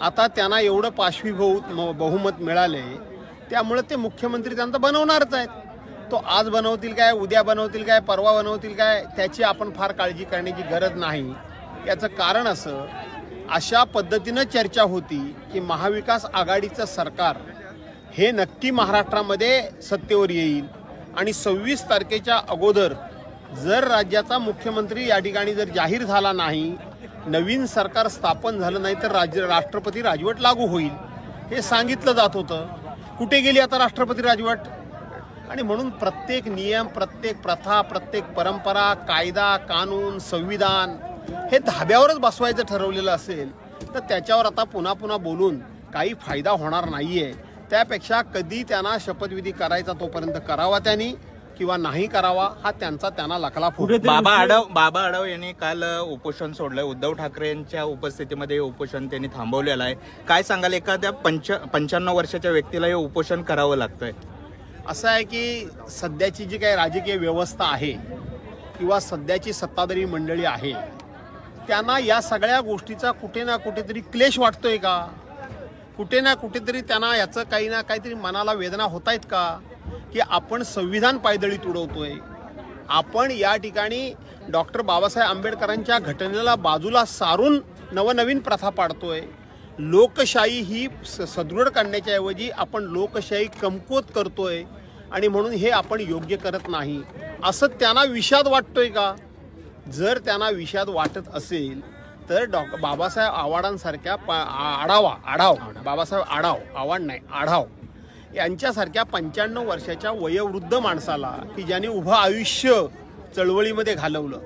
आता त्यांना एवढं पाशवीभूत बहुमत मिळाले, त्यामुळे ते मुख्यमंत्री त्यांना बनवणारच आहेत. तो आज बनवतील काय, उद्या बनवतील काय, परवा बनवतील काय, त्याची आपण फार काळजी करण्याची गरज नाही. याचं कारण असं, अशा पद्धतीनं चर्चा होती की महाविकास आघाडीचं सरकार हे नक्की महाराष्ट्रामध्ये सत्तेवर येईल आणि 26 तारखेच्या अगोदर जर राज्याचा मुख्यमंत्री या ठिकाणी जर जाहीर झाला नाही, नवीन सरकार स्थापन झालं नाही तर राष्ट्रपती राजवट लागू होईल, हे सांगितलं जात होतं. कुठे गेली आता राष्ट्रपती राजवट? आणि म्हणून प्रत्येक नियम, प्रत्येक प्रथा, प्रत्येक परंपरा, कायदा, कानून, संविधान हे धाब्यावरच बसवायचं ठरवलेलं असेल तर त्याच्यावर आता पुन्हा पुन्हा बोलून काही फायदा होणार नाहीये. त्यापेक्षा कधी त्यांना शपथविधी करायचा तोपर्यंत करावा त्यांनी, किंवा नाही करावा हा त्यांना लकला फुट. बाबा आढाव यांनी काल उपोषण सोडलंय. उद्धव ठाकरे यांच्या उपस्थितीमध्ये उपोषण त्यांनी थांबवलेलं आहे. काय सांगाल, एखाद्या 55 वर्षाच्या व्यक्तीला हे उपोषण करावं लागतंय? असं आहे की सध्याची जी काही राजकीय व्यवस्था आहे किंवा सध्याची सत्ताधारी मंडळी आहे त्यांना या सगळ्या गोष्टीचा कुठे ना कुठेतरी क्लेश वाटतोय का? कुठे ना कुठेतरी त्यांना याचं काही ना काहीतरी मनाला वेदना होत आहेत का की आपण संविधान पायदळीत उडवतोय, आपण या ठिकाणी डॉक्टर बाबासाहेब आंबेडकरांच्या घटनेला बाजूला सारून नवनवीन प्रथा पाडतोय, लोकशाही ही सदृढ करण्याच्या ऐवजी आपण लोकशाही कमकुवत करतोय आणि म्हणून हे आपण योग्य करत नाही असं त्यांना विषाद वाटतोय का? जर त्यांना विषाद वाटत असेल तर बाबासाहेब आव्हाडांसारख्या बाबासाहेब आढाव यांच्यासारख्या 95 वर्षाच्या वयोवृद्ध माणसाला की ज्यांनी उभं आयुष्य चळवळीमध्ये घालवलं,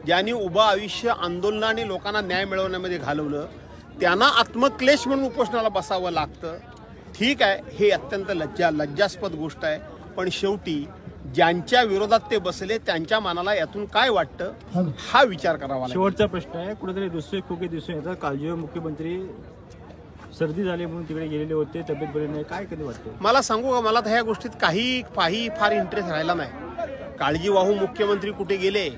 ज्यांनी उभं आयुष्य आंदोलनाने लोकांना न्याय मिळवण्यामध्ये घालवलं, त्यांना आत्मक्लेश म्हणून उपोषणाला बसावं लागतं. ठीक आहे, हे अत्यंत लज्जास्पद गोष्ट आहे, पण शेवटी ज्यांच्या विरोधात ते बसले त्यांच्या मनाला यातून काय वाटतं हा विचार करावा लागेल. शेवटचा प्रश्न आहे, कुठेतरी दुसरे खोके दिसून येतात. कालजीवर मुख्यमंत्री सर्दी झाली म्हणून तिकडे गेलेले होते, तब्येत बरी नाही, काय कधी वाटतं? मला सांगू का, मला तर ह्या गोष्टीत काही फार इंटरेस्ट राहिला नाही. काळजीवाहू मुख्यमंत्री कुठे गेले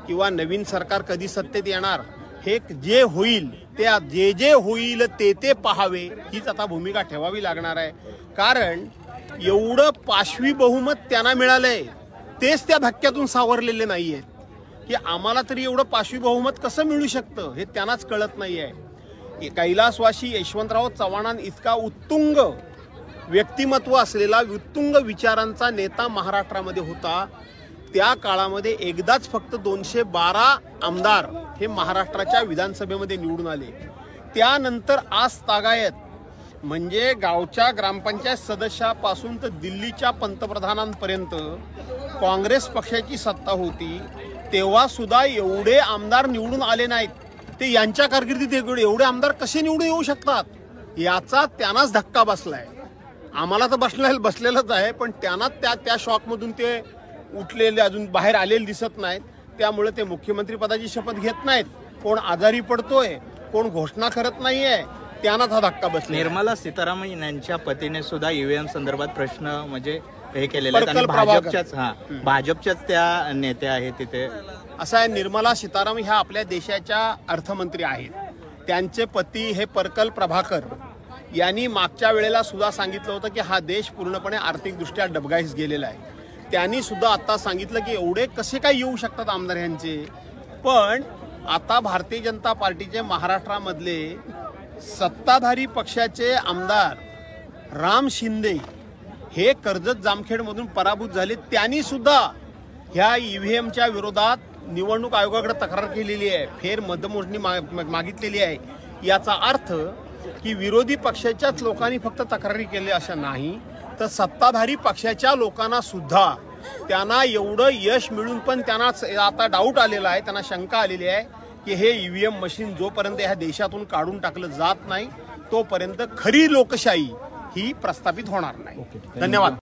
किंवा नवीन सरकार कधी सत्तेत येणार, हे जे होईल जे होईल ते पाहावे हीच आता भूमिका ठेवावी लागणार आहे. कारण एवढं पाशवी बहुमत त्यांना मिळालंय, तेच त्या धक्क्यातून सावरलेले नाहीये की आम्हाला तरी एवढं पाशवी बहुमत कसं मिळू शकतं हे त्यांनाच कळत नाहीये. कैलासवासी यशवंतराव चव्हाणां इतका उत्तुंग व्यक्तिमत्व असलेला, उत्तुंग विचारांचा नेता महाराष्ट्रामध्ये होता. त्या काळामध्ये एकदाच फक्त 212 आमदार हे महाराष्ट्राच्या विधानसभेमध्ये निवडून आले. त्यानंतर आज तागायत म्हणजे गावच्या ग्रामपंचायत सदस्यापासून तर दिल्लीच्या पंतप्रधानांपर्यंत काँग्रेस पक्षाची सत्ता होती, तेव्हा सुद्धा एवढे आमदार निवडून आले नाहीत. ते यांच्या कारकिर्दीत एवढे आमदार कसे निवडून येऊ शकतात याचा त्यांनाच धक्का बसलाय. आम्हाला तर बसलेलंच आहे, पण त्यांना त्या शॉकमधून ते उठलेले अजून बाहेर आलेले दिसत नाहीत. त्यामुळे ते मुख्यमंत्री पदाची शपथ घेत नाहीत. कोण आजारी पडतोय, कोण घोषणा करत नाहीये, त्यांनाच हा धक्का बसला. निर्मला सीतारामन यांच्या पतीने सुद्धा ईव्हीएम संदर्भात प्रश्न म्हणजे हे केलेले आहेत आणि भाजपच्याच त्या नेत्या आहेत तिथे. असं आहे, निर्मला सीतारामन ह्या आपल्या देशाच्या अर्थमंत्री आहेत. त्यांचे पती हे परकल प्रभाकर यांनी मागच्या वेळेला सुद्धा सांगितलं होतं की हा देश पूर्णपणे आर्थिकदृष्ट्या डबघाईस गेलेला आहे. त्यांनी सुद्धा आता सांगितलं की एवढे कसे काय येऊ शकतात आमदार यांचे. पण आता भारतीय जनता पार्टीचे महाराष्ट्रामधले सत्ताधारी पक्षाचे आमदार राम शिंदे हे कर्जत जामखेडमधून पराभूत झाले. त्यांनी सुद्धा ह्या ईव्हीएमच्या विरोधात निवडणूक आयोगाकडे तक्रार केलेली आहे, फेर मतमोजणी मागितलेली आहे. याचा अर्थ की विरोधी पक्षाच्याच लोकांनी फक्त तक्रारी केल्या अशा नाही, तर सत्ताधारी पक्षाच्या लोकांना सुद्धा त्यांना एवढं यश मिळून पण त्यांना आता डाऊट आलेला आहे, त्यांना शंका आलेली आहे की हे ईव्हीएम मशीन जोपर्यंत ह्या देशातून काढून टाकलं जात नाही तोपर्यंत खरी लोकशाही ही प्रस्थापित होणार नाही. धन्यवाद.